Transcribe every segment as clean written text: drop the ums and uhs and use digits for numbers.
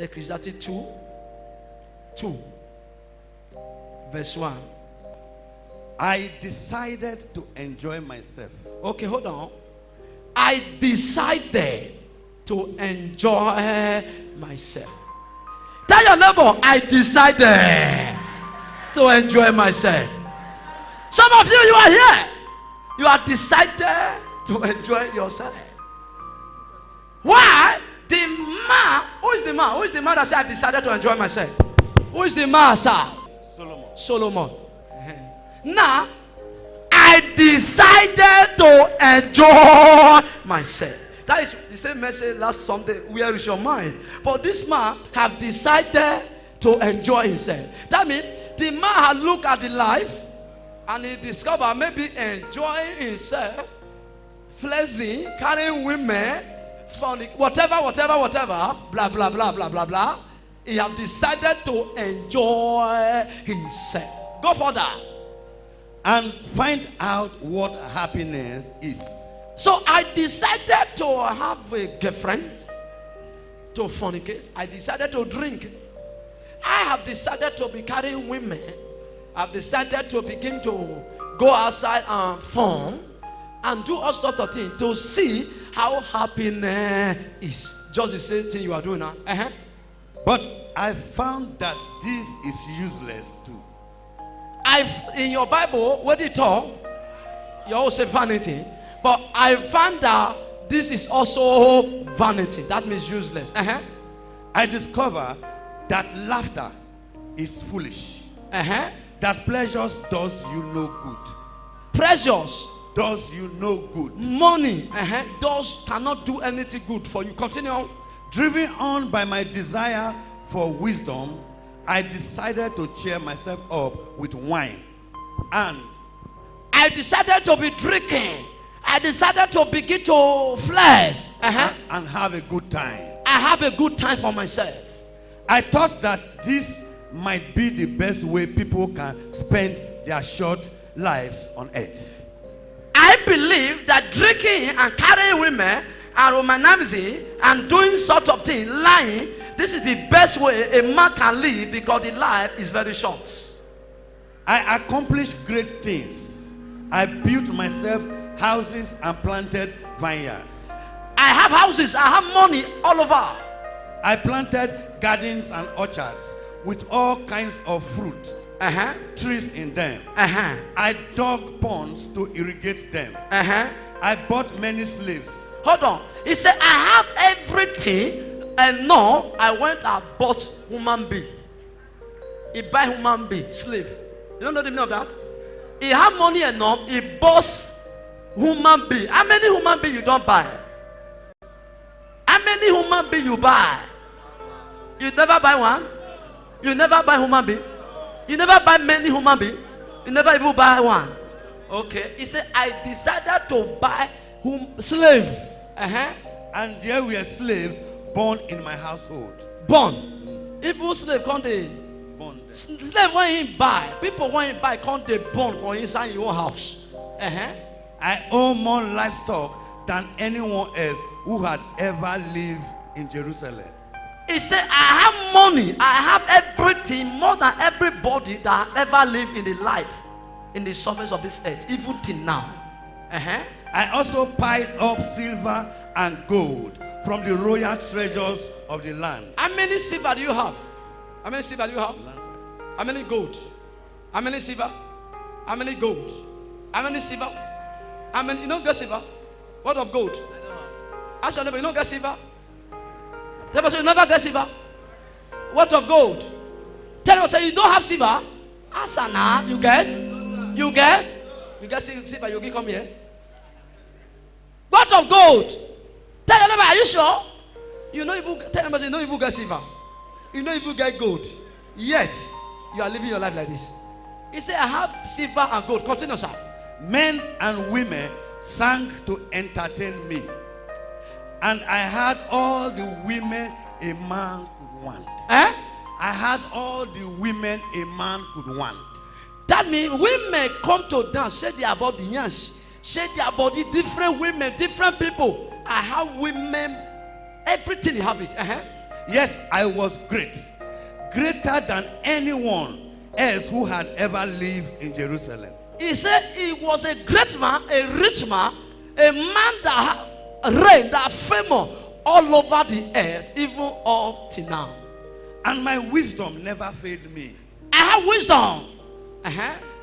Ecclesiastes 2, verse 1. I decided to enjoy myself. Okay, hold on. I decided to enjoy myself. Tell your neighbor, I decided to enjoy myself. Some of you are here. You have decided to enjoy yourself. Why? The man, who is the man? Who is the man that said, I decided to enjoy myself? Who is the man, sir? Solomon. Now, I decided to enjoy myself. That is the same message last Sunday. Where is your mind? But this man have decided to enjoy himself. That means the man had looked at the life and he discovered maybe enjoying himself, flexing, carrying women, whatever, blah, blah, blah, blah, blah, blah. He have decided to enjoy himself. Go further. And find out what happiness is. So I decided to have a girlfriend, to fornicate. I decided to drink. I have decided to be carrying women. I've decided to begin to go outside and form and do all sorts of things to see how happiness is. Just the same thing you are doing now. But I found that this is useless too. In your Bible, what it talk, you also say vanity. But I found that this is also vanity. That means useless. I discover that laughter is foolish. That pleasures does you no good. Pleasures does you no good. Money cannot do anything good for you. Continue on. Driven on by my desire for wisdom, I decided to cheer myself up with wine. And I decided to be drinking. I decided to begin to flesh. And have a good time. I have a good time for myself. I thought that this might be the best way people can spend their short lives on earth. I believe that drinking and carrying women and romanizing and doing sort of thing, lying, this is the best way a man can live because the life is very short. I accomplished great things. I built myself houses and planted vineyards. I have houses, I have money all over. I planted gardens and orchards with all kinds of fruit, trees in them. I dug ponds to irrigate them. I bought many slaves. Hold on. He said, I have everything, and no, I went and bought human being. He buy human being, slave. You don't know the meaning of that? He have money enough, he bought human being. How many human being you don't buy? How many human being you buy? You never buy one? You never buy human being? You never buy many human being? You never even buy one? Okay. He said, I decided to buy slave. And there were slaves born in my household. Born. Even slave can't they? Born. Slave when he buy. People when he buy can't they born for inside your own house. I own more livestock than anyone else who had ever lived in Jerusalem. He said, I have money, I have everything more than everybody that ever lived in the life, in the surface of this earth, even till now. I also piled up silver and gold from the royal treasures of the land. How many silver do you have? How many silver do you have? How many gold? How many silver? How many gold? How many silver? How many? You don't get silver? What of gold? Ask your neighbor, you don't get silver? Neighbor say, you never get silver? What of gold? Tell them, say, you don't have silver? Ask her now, you get? You get? You get silver, you come here. What of gold? Tell your neighbor, are you sure? You know, tell them, you know, you get silver. You know, you get gold. Yet, you are living your life like this. He said, I have silver and gold. Continue, sir. Men and women sang to entertain me. And I had all the women a man could want. I had all the women a man could want. That means women come to dance, shake their body, yes, shake their body, different women, different people. I have women, everything you have it. Yes, I was great. Greater than anyone else who had ever lived in Jerusalem. He said he was a great man, a rich man, a man that reigned, that famous all over the earth, even up to now. And my wisdom never failed me. I have wisdom.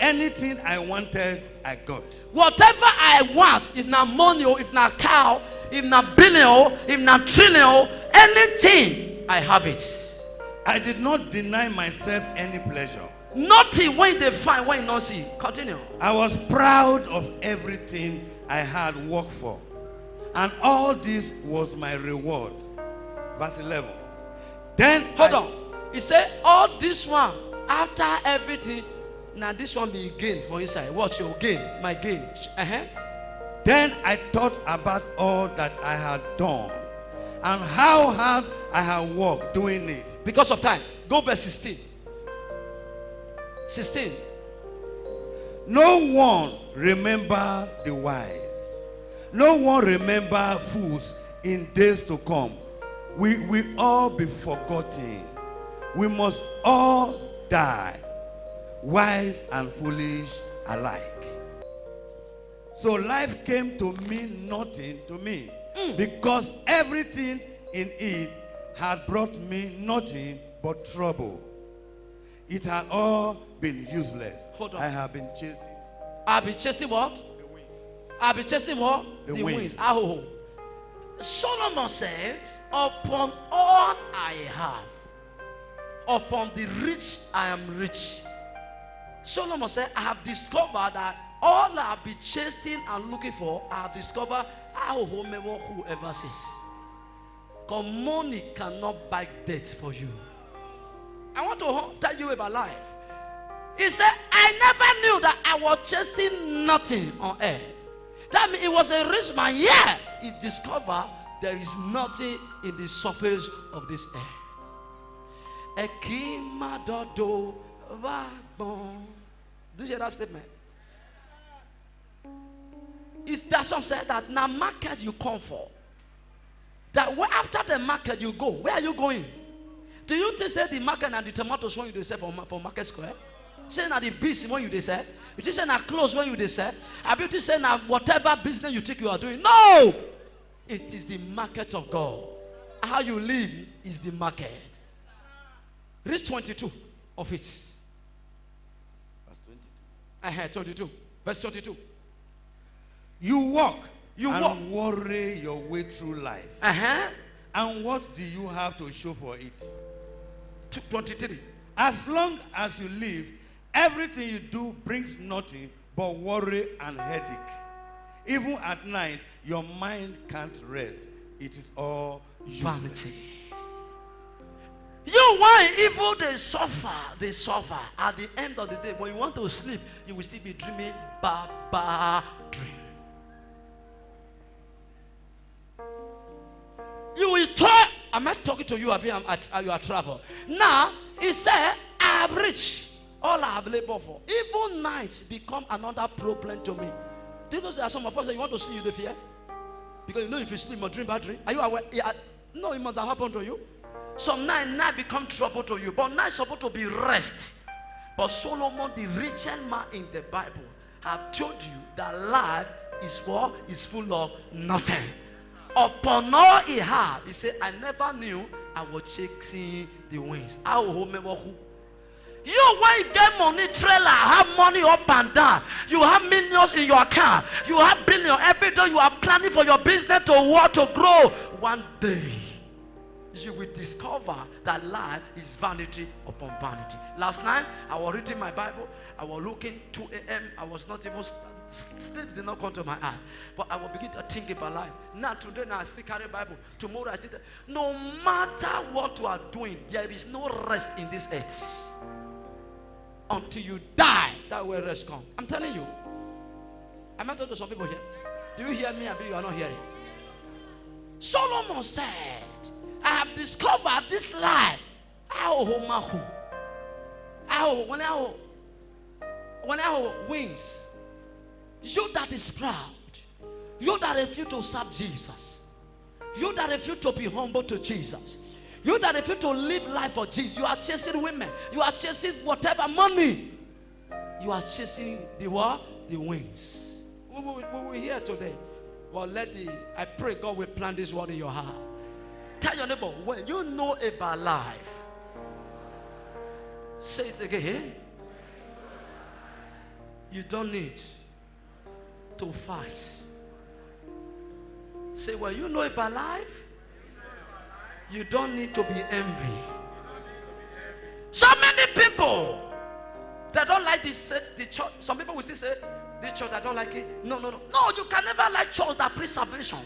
Anything I wanted, I got. Whatever I want, if not money, or if not cow, if not billion, if not trillion, anything, I have it. I did not deny myself any pleasure. Nothing when they find, when you not see. Continue. I was proud of everything I had worked for. And all this was my reward. Verse 11. Then hold on. He said, all this one, after everything, now this one be gain for inside. Watch your gain, my gain. Then I thought about all that I had done and how hard I had worked doing it. Because of time, go verse 16. 16. No one remember the wise. No one remember fools in days to come. We will all be forgotten. We must all die, wise and foolish alike. So life came to mean nothing to me because everything in it had brought me nothing but trouble. It had all been useless. Hold on. I have been chasing. I've been chasing what? The wind. I've been chasing what? The wind. Oh. Solomon said, upon all I have, upon the rich I am rich. Solomon said, I have discovered that all I have been chasing and looking for, I have discovered whoever says. Because money cannot buy death for you. I want to tell you about life. He said, I never knew that I was chasing nothing on earth. That means it was a rich man. Yeah, he discovered there is nothing in the surface of this earth. Do you hear that statement? That some said that now market you come for. That after the market you go. Where are you going? Do you think that the market and the tomatoes when you sell for Market Square? Say na the business when you sell? You just say na clothes when you sell? I bet you say na whatever business you think you are doing. No! It is the market of God. How you live is the market. Read 22 of it. Verse 22. 22. Verse 22. You walk You and worry your way through life. And what do you have to show for it? 23. As long as you live, everything you do brings nothing but worry and headache. Even at night, your mind can't rest. It is all useless. Vanity. You why evil they suffer. At the end of the day, when you want to sleep, you will still be dreaming bad dream. You will talk. I'm not talking to you. You are travel. Now he said, I have reached all I have labored for. Even nights become another problem to me. Do you know there are some of us that you want to sleep, you don't fear? Because you know if you sleep, you dream bad dream. Are you aware? Yeah, no, it must have happened to you. Some night become trouble to you. But night is supposed to be rest. But Solomon, the richest man in the Bible, have told you that life is what? Is full of nothing. Upon all he had, he said, I never knew I was chasing the winds. I will remember who. You, when you get money, trailer, have money up and down. You have millions in your account. You have billions. Every day you are planning for your business to work, to grow. One day, you will discover that life is vanity upon vanity. Last night, I was reading my Bible. I was looking 2 a.m. I was not even sleep did not come to my eye. But I will begin to think about life. Now, today, I still carry Bible. Tomorrow, I still. No matter what you are doing, there is no rest in this earth. Until you die, that will rest come. I'm telling you. I'm not talking to some people here. Do you hear me? I bet you are not hearing. Solomon said, I have discovered this life. When I wings, you that is proud, you that refuse to serve Jesus, you that refuse to be humble to Jesus, You that refuse to live life for Jesus, you are chasing women. You are chasing whatever money. You are chasing the what? The wings. We here today. Well, I pray God will plant this word in your heart. Tell your neighbor, when you know about life, say it again. You don't need to fight. Say, well, you know about life, you don't need to be envy. So many people that don't like the church. Some people will still say, this church, I don't like it. No, you can never like church that preach salvation.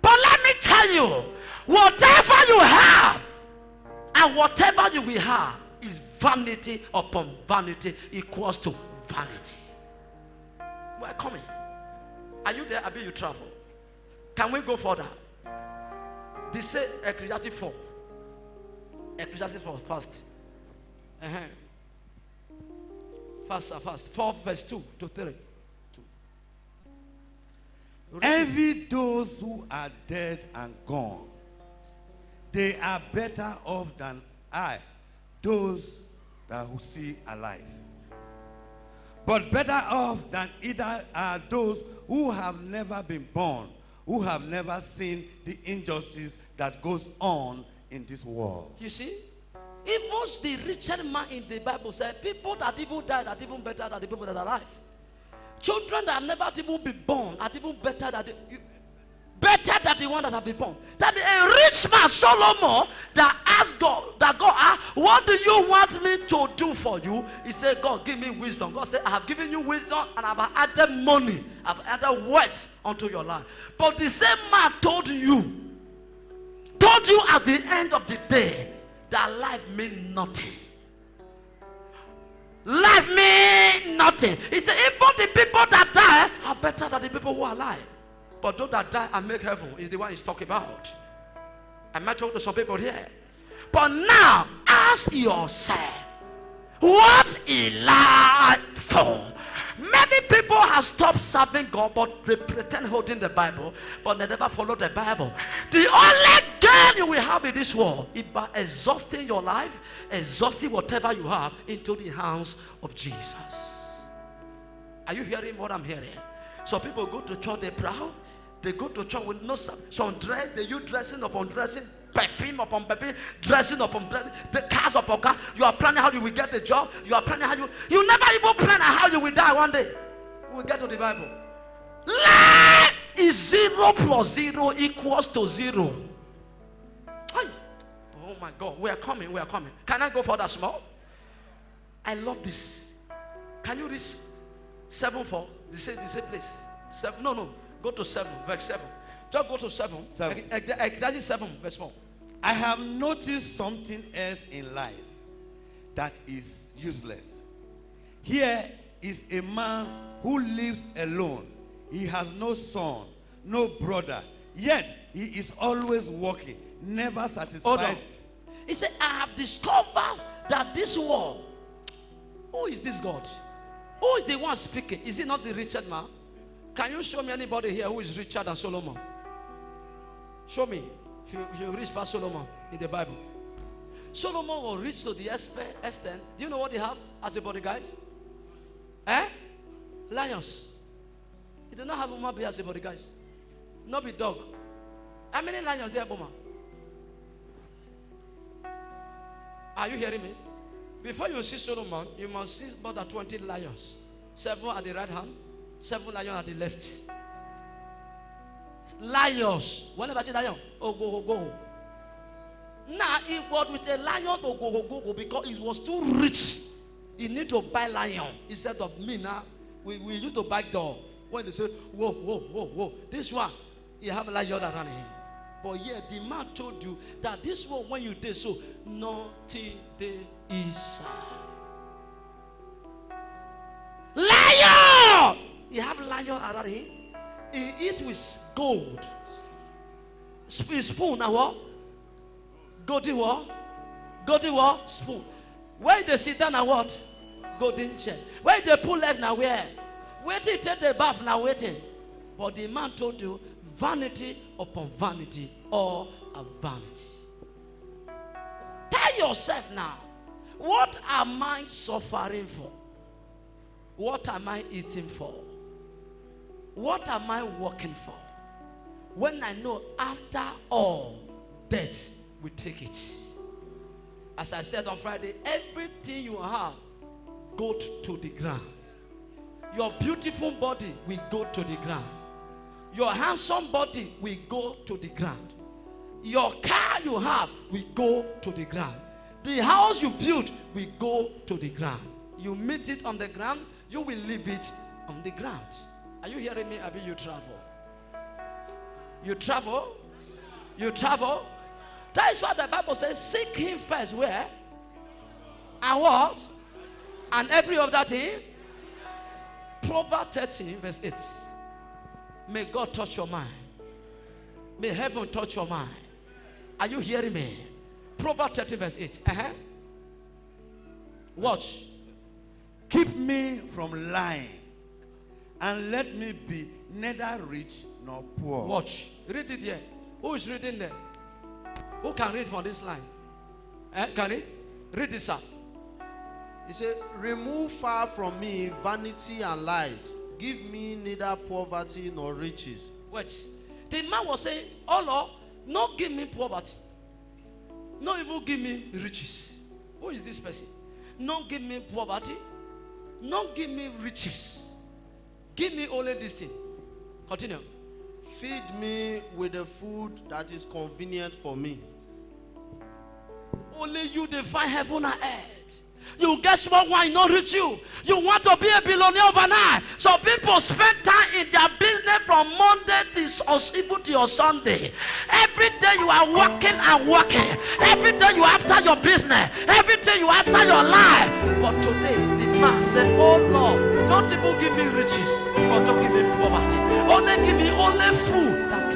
But let me tell you, whatever you have and whatever you will have is vanity upon vanity equals to vanity. We're coming. Are you there? Abi, you travel? Can we go further? They say Ecclesiastes 4. Ecclesiastes 4 first. Fast. 4 verse 2 to 3. Envy those who are dead and gone. They are better off than those that are still alive. But better off than either are those who have never been born, who have never seen the injustice that goes on in this world. You see? Even the richest man in the Bible said, people that even died are even better than the people that are alive. Children that have never even been born are even better than the one that have been born. That be a rich man, Solomon, that asked God, what do you want me to do for you? He said, God, give me wisdom. God said, I have given you wisdom and I have added money. I have added words unto your life. But the same man told you at the end of the day that life means nothing. Life means nothing. He said, even the people that die are better than the people who are alive. But those that die and make heaven is the one he's talking about. I might talk to some people here. But now, ask yourself, what is life for? Many people have stopped serving God, but they pretend holding the Bible, but they never follow the Bible. The only gain you will have in this world is by exhausting your life, exhausting whatever you have into the hands of Jesus. Are you hearing what I'm hearing? Some people go to church, they're proud. They go to church with no some dress, they use dressing upon dressing, perfume upon perfume, dressing upon dressing, the cars upon car. You are planning how you will get the job. You are planning how you never even plan how you will die one day. We'll get to the Bible. Life is 0 plus 0 equals to 0. Oh my God, we are coming. Can I go further small? I love this. Can you read 7:4? The same place. 7. No. Go to 7, verse 7. Just go to 7. That is 7, verse 4. I have noticed something else in life that is useless. Here is a man who lives alone. He has no son, no brother. Yet he is always working, never satisfied. He said, I have discovered that this world. Who is this God? Who is the one speaking? Is it not the richest man? Can you show me anybody here who is richer than Solomon? Show me. If you reach past Solomon in the Bible. Solomon was rich to the extent. Do you know what they have as a body, guys? Lions. He did not have human being as a body, guys. Not be dog. How many lions there, Boma? Are you hearing me? Before you see Solomon, you must see more than 20 lions. 7 at the right hand. 7 lions at the left. Lions. Whenever you lion, go. Now he was with a lion to go because it was too rich. He need to buy lion instead of me. Now we used to buy dog. When they say whoa, this one he have a lion around him. But yeah, the man told you that this one when you did so, nothing there is. Lion. He have lion around him. He eat with gold. Spoon now what? Golden what? Golden what? Spoon. Where they sit down now what? Golden chair. Where they pull leg now where? Waiting take the bath now waiting. But the man told you vanity upon vanity, all are vanity. yourself now, what am I suffering for? What am I eating for? What am I working for? When I know after all, death will take it. As I said on Friday, everything you have goes to the ground. Your beautiful body will go to the ground. Your handsome body will go to the ground. Your car you have will go to the ground. The house you built will go to the ground. You meet it on the ground, you will leave it on the ground. Are you hearing me? Abi, you travel. You travel. You travel. That is what the Bible says. Seek him first. Where? And what? And every other thing. Proverbs 13 verse 8. May God touch your mind. May heaven touch your mind. Are you hearing me? Proverbs 13 verse 8. Watch. Keep me from lying, and let me be neither rich nor poor. Watch. Read it here. Who is reading there? Who can read from this line? Can read? Read this up. He said, remove far from me vanity and lies. Give me neither poverty nor riches. Wait. The man was saying, oh Lord, not give me poverty. Not even give me riches. Who is this person? Not give me poverty. Not give me riches. Give me only this thing. Continue. Feed me with the food that is convenient for me. Only you define heaven and earth. You get small wine, not reach you. You want to be a billionaire overnight. So people spend time in their business from Monday to even to your Sunday. Every day you are working and working. Every day you are after your business. Every day you are after your life. But today the man said, oh Lord, don't even give me riches, or don't give me poverty. Only give me only food that